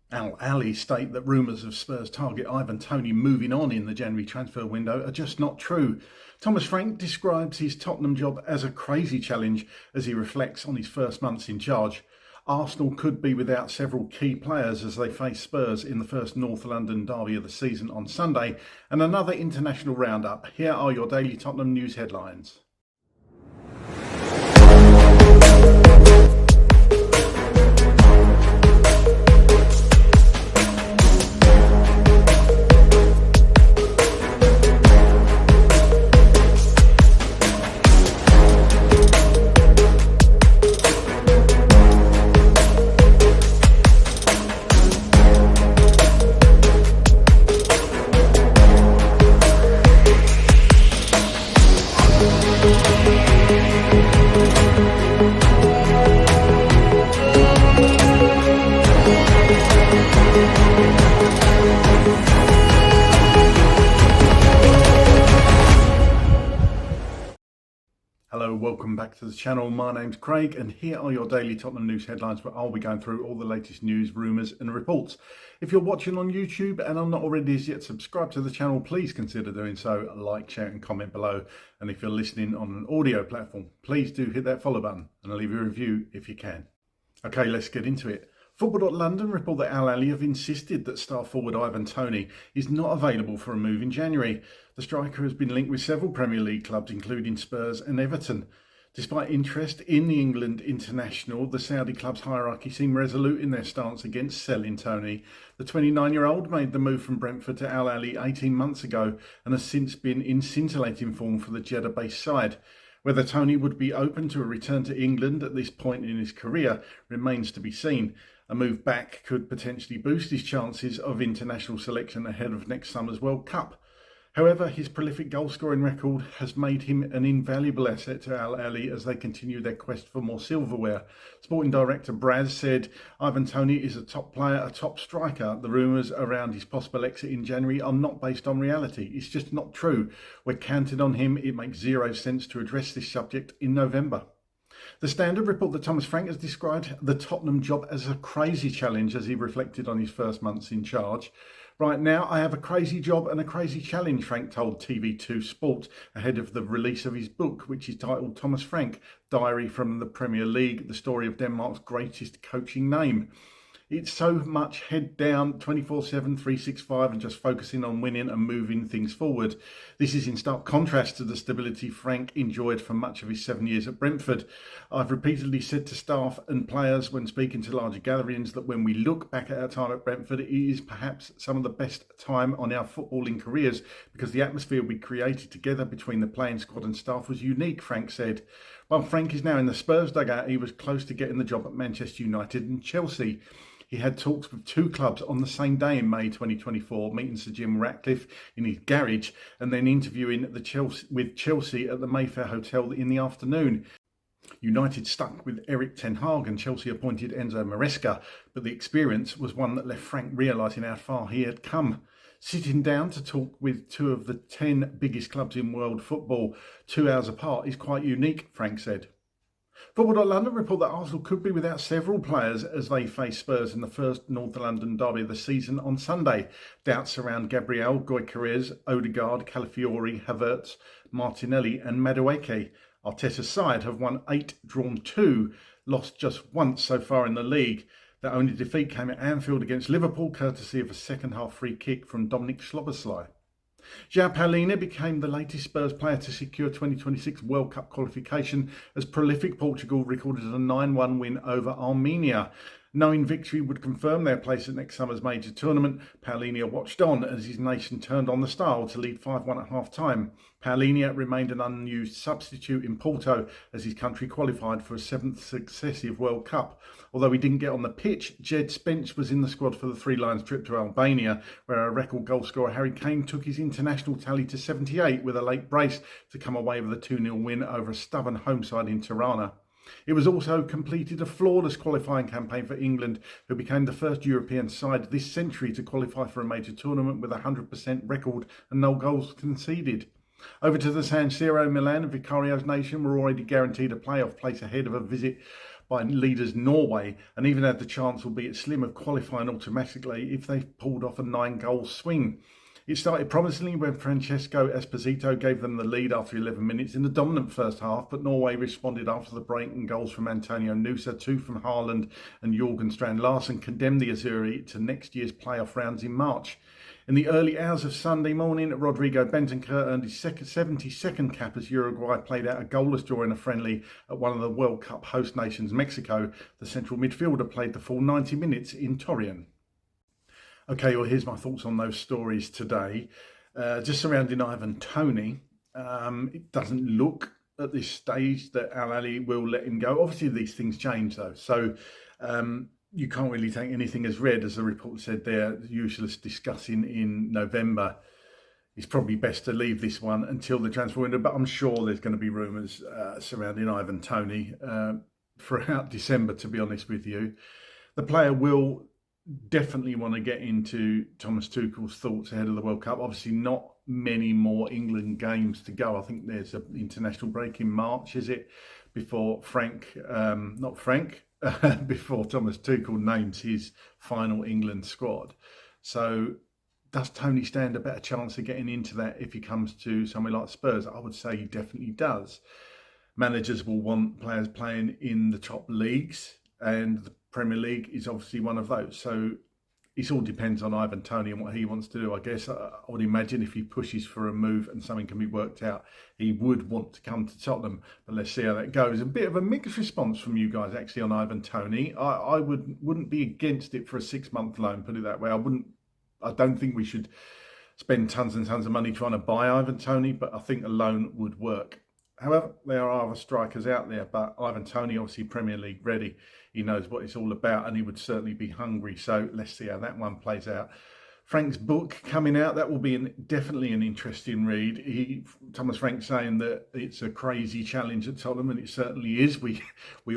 Al Ali state that rumours of Spurs target Ivan Toney moving on in the January transfer window are just not true. Thomas Frank describes his Tottenham job as a crazy challenge as he reflects on his first months in charge. Arsenal could be without several key players as they face Spurs in the first North London derby of the season on Sunday, and another international roundup. Here are your daily Tottenham news headlines. Hello, welcome back to the channel. My name's Craig and here are your daily Tottenham news headlines where I'll be going through all the latest news, rumours and reports. If you're watching on YouTube and are not already as yet subscribed to the channel, please consider doing so. Like, share and comment below. And if you're listening on an audio platform, please do hit that follow button and leave a review if you can. Okay, let's get into it. Football.London report that Al Ali have insisted that star forward Ivan Toney is not available for a move in January. The striker has been linked with several Premier League clubs, including Spurs and Everton. Despite interest in the England international, the Saudi club's hierarchy seem resolute in their stance against selling Toney. The 29-year-old made the move from Brentford to Al Ali 18 months ago and has since been in scintillating form for the Jeddah-based side. Whether Toney would be open to a return to England at this point in his career remains to be seen. A move back could potentially boost his chances of international selection ahead of next summer's World Cup. However, his prolific goal-scoring record has made him an invaluable asset to Al Ali as they continue their quest for more silverware. Sporting director Braz said, "Ivan Toney is a top player, a top striker. The rumours around his possible exit in January are not based on reality. It's just not true. We're counting on him. It makes zero sense to address this subject in November." The Standard report that Thomas Frank has described the Tottenham job as a crazy challenge as he reflected on his first months in charge. "Right now, I have a crazy job and a crazy challenge," Frank told TV2 Sport ahead of the release of his book, which is titled Thomas Frank, Diary from the Premier League, the story of Denmark's greatest coaching name. "It's so much head down, 24/7, 365 and just focusing on winning and moving things forward. This is in stark contrast to the stability Frank enjoyed for much of his 7 years at Brentford. I've repeatedly said to staff and players when speaking to larger gatherings that when we look back at our time at Brentford, it is perhaps some of the best time on our footballing careers because the atmosphere we created together between the playing squad and staff was unique," Frank said. While Frank is now in the Spurs dugout, he was close to getting the job at Manchester United and Chelsea. He had talks with two clubs on the same day in May 2024, meeting Sir Jim Ratcliffe in his garage and then interviewing with Chelsea at the Mayfair Hotel in the afternoon. United stuck with Erik ten Hag and Chelsea appointed Enzo Maresca, but the experience was one that left Frank realising how far he had come. Sitting down to talk with two of the 10 biggest clubs in world football 2 hours apart is quite unique, Frank said. Football.London report that Arsenal could be without several players as they face Spurs in the first North London derby of the season on Sunday. Doubts surround Gabriel, Gyökeres, Odegaard, Calafiori, Havertz, Martinelli and Madueke. Arteta's side have won 8, drawn 2, lost just once so far in the league. Their only defeat came at Anfield against Liverpool, courtesy of a second-half free kick from Dominic Szoboszlai. João Palhinha became the latest Spurs player to secure 2026 World Cup qualification as prolific Portugal recorded a 9-1 win over Armenia. Knowing victory would confirm their place at next summer's major tournament, Palhinha watched on as his nation turned on the style to lead 5-1 at half-time. Palhinha remained an unused substitute in Porto as his country qualified for a 7th successive World Cup. Although he didn't get on the pitch, Jed Spence was in the squad for the Three Lions trip to Albania, where a record goalscorer Harry Kane took his international tally to 78 with a late brace to come away with a 2-0 win over a stubborn home side in Tirana. It was also completed a flawless qualifying campaign for England, who became the first European side this century to qualify for a major tournament with a 100% record and no goals conceded. Over to the San Siro, Milan and Vicario's nation were already guaranteed a playoff place ahead of a visit by leaders Norway, and even had the chance, albeit slim, of qualifying automatically if they pulled off a 9-goal swing. It started promisingly when Francesco Esposito gave them the lead after 11 minutes in the dominant first half, but Norway responded after the break, and goals from Antonio Nusa, 2 from Haaland and Jorgen Strand Larsen condemned the Azzurri to next year's playoff rounds in March. In the early hours of Sunday morning, Rodrigo Bentancur earned his 72nd cap as Uruguay played out a goalless draw in a friendly at one of the World Cup host nations, Mexico. The central midfielder played the full 90 minutes in Torreon. Okay, well, here's my thoughts on those stories today. Just surrounding Ivan Toney, it doesn't look at this stage that Al Ahly will let him go. Obviously, these things change, though. So you can't really take anything as read, as the report said there, useless discussing in November. It's probably best to leave this one until the transfer window, but I'm sure there's going to be rumours surrounding Ivan Toney throughout December, to be honest with you. The player will definitely want to get into Thomas Tuchel's thoughts ahead of the World Cup. Obviously, not many more England games to go. I think there's an international break in March, is it? Before before Thomas Tuchel names his final England squad. So does Toney stand a better chance of getting into that if he comes to somewhere like Spurs? I would say he definitely does. Managers will want players playing in the top leagues, and the Premier League is obviously one of those. So it all depends on Ivan Toney and what he wants to do. I guess I would imagine if he pushes for a move and something can be worked out, he would want to come to Tottenham. But let's see how that goes. A bit of a mixed response from you guys actually on Ivan Toney. I wouldn't be against it for a 6-month loan, put it that way. I don't think we should spend tons and tons of money trying to buy Ivan Toney, but I think a loan would work. However, there are other strikers out there, but Ivan Toney, obviously Premier League ready. He knows what it's all about, and he would certainly be hungry. So let's see how that one plays out. Frank's book coming out, that will be definitely an interesting read. Thomas Frank saying that it's a crazy challenge at Tottenham, and it certainly is. We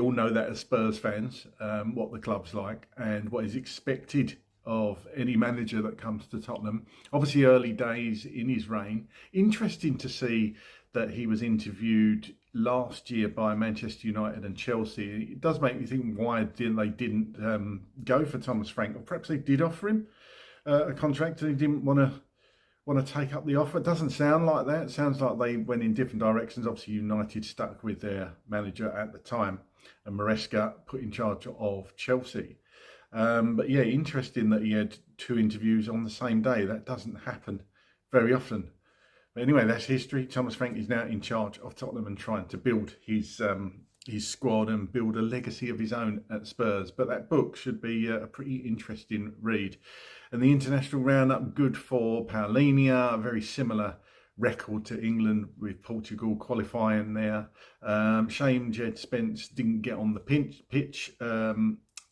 all know that as Spurs fans, what the club's like and what is expected of any manager that comes to Tottenham. Obviously early days in his reign. Interesting to see that he was interviewed last year by Manchester United and Chelsea. It does make me think, why they didn't go for Thomas Frank, or perhaps they did offer him a contract and he didn't want to take up the offer. It doesn't sound like that. It sounds like they went in different directions. Obviously United stuck with their manager at the time, and Maresca put in charge of Chelsea. But yeah, interesting that he had 2 interviews on the same day. That doesn't happen very often. But anyway, that's history. Thomas Frank is now in charge of Tottenham and trying to build his squad and build a legacy of his own at Spurs. But that book should be a pretty interesting read. And the international roundup, good for Paulinho, a very similar record to England with Portugal qualifying there. Shame Jed Spence didn't get on the pitch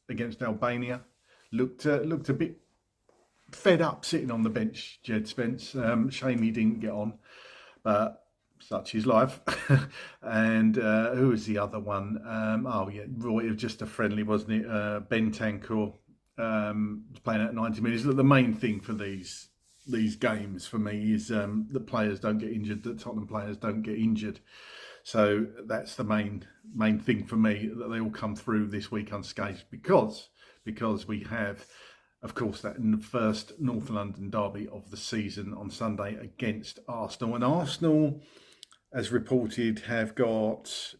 against Albania. Looked a bit fed up sitting on the bench, Jed Spence. Shame he didn't get on, but such is life. And who was the other one? Roy, it was just a friendly, wasn't it? Bentancur playing at 90 minutes. Look, the main thing for these games for me is that players don't get injured, that Tottenham players don't get injured. So that's the main thing for me, that they all come through this week unscathed, because we have, of course, that in the first North London derby of the season on Sunday against Arsenal. And Arsenal, as reported, have got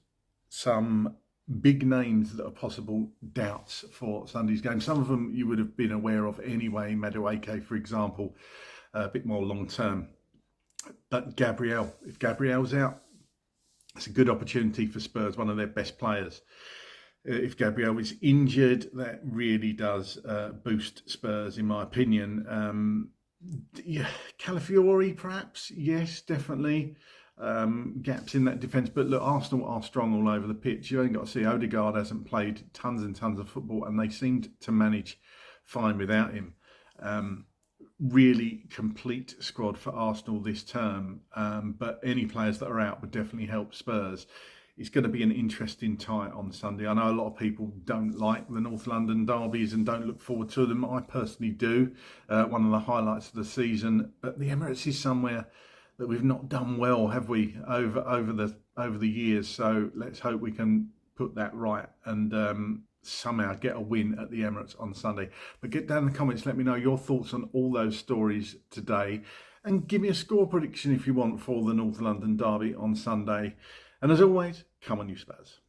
some big names that are possible doubts for Sunday's game. Some of them you would have been aware of anyway. Madueke, for example, a bit more long term. But Gabriel, if Gabriel's out, it's a good opportunity for Spurs, one of their best players. If Gabriel is injured, that really does boost Spurs, in my opinion. Calafiori, perhaps? Yes, definitely. Gaps in that defence. But look, Arsenal are strong all over the pitch. You only got to see Odegaard hasn't played tons and tons of football, and they seemed to manage fine without him. Really complete squad for Arsenal this term. But any players that are out would definitely help Spurs. It's going to be an interesting tie on Sunday. I know a lot of people don't like the North London derbies and don't look forward to them. I personally do. One of the highlights of the season. But the Emirates is somewhere that we've not done well, have we, over the years? So let's hope we can put that right and somehow get a win at the Emirates on Sunday. But get down in the comments, let me know your thoughts on all those stories today, and give me a score prediction if you want for the North London derby on Sunday. And as always, come on you Spurs.